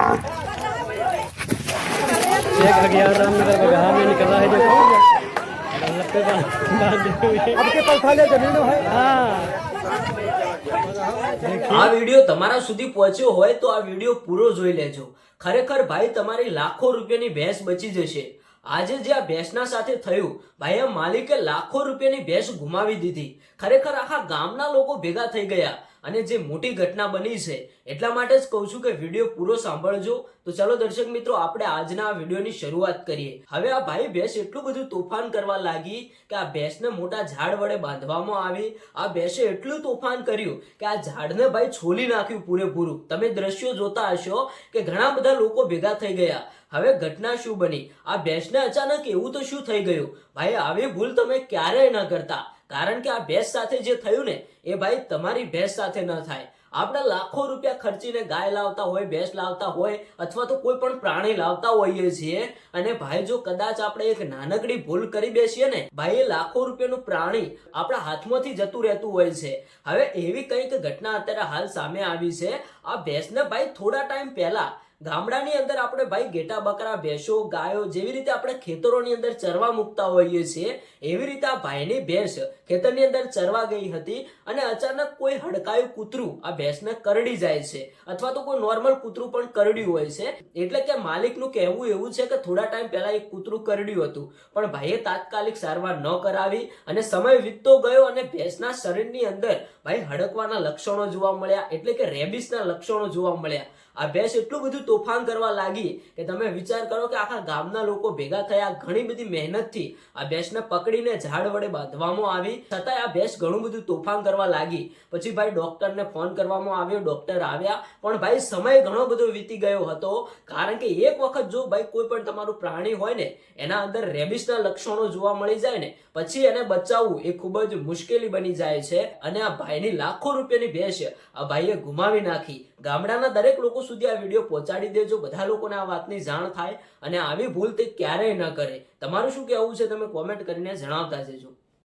एक अज्ञात रामनगर का बाहर में निकल रहा है जो आपके पास खाली जमीन है। हाँ આ વિડિયો તમારા સુધી પહોંચ્યો હોય તો આ વિડિયો પૂરો જોઈ લેજો. ખરેખર ભાઈ તમારી લાખો રૂપિયાની ભેંસ બચી જશે. આજે જે આ ભેંસના સાથે થયું, ભાઈ આ માલિકે લાખો રૂપિયાની ભેંસ ગુમાવી દીધી. ખરેખર આખા ગામના લોકો ભેગા થઈ ગયા અને જે મોટી ઘટના બની છે એટલા માટે જ કહું છું કે વિડીયો પૂરો સાંભળજો. તો ચાલો દર્શક મિત્રો, આપણે આજના આ વિડીયોની શરૂઆત કરીએ. હવે આ ભાઈ ભેંસ એટલું બધું તોફાન કરવા લાગી કે આ ભેંસને મોટા ઝાડ વડે બાંધવામાં આવી. આ ભેંસે એટલું તોફાન કર્યું કે આ ઝાડને ભાઈ છોલી નાખ્યું પૂરેપૂરું. તમે દ્રશ્યો જોતા હશો કે ઘણા બધા લોકો ભેગા થઈ ગયા. હવે ઘટના શું બની? આ ભેંસને અચાનક એવું તો શું થઈ ગયું? ભાઈ આવી ભૂલ તમે ક્યારેય ન કરતા, કારણ કે આ ભેંસ સાથે જે થયું ને એ ભાઈ તમારી ભેંસ સાથે ન થાય. આપણે લાખો રૂપિયા ખર્ચીને ગાય લાવતા હોય, ભેંસ લાવતા હોય અથવા તો કોઈ પણ પ્રાણી લાવતા હોઈએ છીએ અને ભાઈ જો કદાચ આપણે એક નાનકડી ભૂલ કરી બેસીએ ને ભાઈ, એ લાખો રૂપિયાનું પ્રાણી આપણા હાથમાંથી જતું રહેતું હોય છે. હવે એવી કંઈક ઘટના અત્યારે હાલ સામે આવી છે. આ ભેંસને ભાઈ થોડા ટાઈમ પહેલા ગામડાની અંદર આપણે ભાઈ ઘેટા બકરા, ભેંસો, ગાયો જેવી રીતે આપણે ખેતરોની અંદર ચરવા મૂકતા હોઈએ છીએ, એવી રીતે આ ભાઈની ભેંસ ખેતરની અંદર ચરવા ગઈ હતી અને અચાનક કોઈ હડકાયું કૂતરું આ ભેંસને કરડી જાય છે, અથવા તો કોઈ નોર્મલ કૂતરું પણ કરડ્યું હોય છે. એટલે કે માલિકનું કહેવું એવું છે કે થોડા ટાઈમ પહેલા એક કૂતરું કરડ્યું હતું, પણ ભાઈએ તાત્કાલિક સારવાર ન કરાવી અને સમય વીતતો ગયો અને ભેંસના શરીરની અંદર ભાઈ હડકવાના લક્ષણો જોવા મળ્યા, એટલે કે રેબિસના લક્ષણો જોવા મળ્યા. આ ભેંસ એટલું બધું તોફાન કરવા લાગી કે તમે વિચાર કરો કે આખા ગામના લોકો ભેગા થયા. ઘણી બધી મહેનતથી આ ભેંસને પકડીને ઝાડ વડે બાંધવામાં આવી, છતાંય આ ભેંસ ઘણું બધું તોફાન કરવા લાગી. પછી ભાઈ ડોક્ટરને ફોન કરવામાં આવ્યો, ડોક્ટર આવ્યા, પણ ભાઈ સમય ઘણો બધો વીતી ગયો હતો. કારણ કે એક વખત જો ભાઈ કોઈ પણ તમારું પ્રાણી હોય ને એના અંદર રેબિસના લક્ષણો જોવા મળી જાય ને પછી એને બચાવવું એ ખૂબ જ મુશ્કેલી બની જાય છે. અને આ ભાઈની લાખો રૂપિયાની ભેંસ આ ભાઈએ ગુમાવી નાખી. ગામડાના દરેક લોકો સુધી આ વિડીયો પહોંચાડી દેજો, બધા લોકોને આ વાતની જાણ થાય અને આવી ભૂલ તે ક્યારેય ન કરે. તમારું શું કહેવું છે તમે કોમેન્ટ કરીને જણાવતા જજો.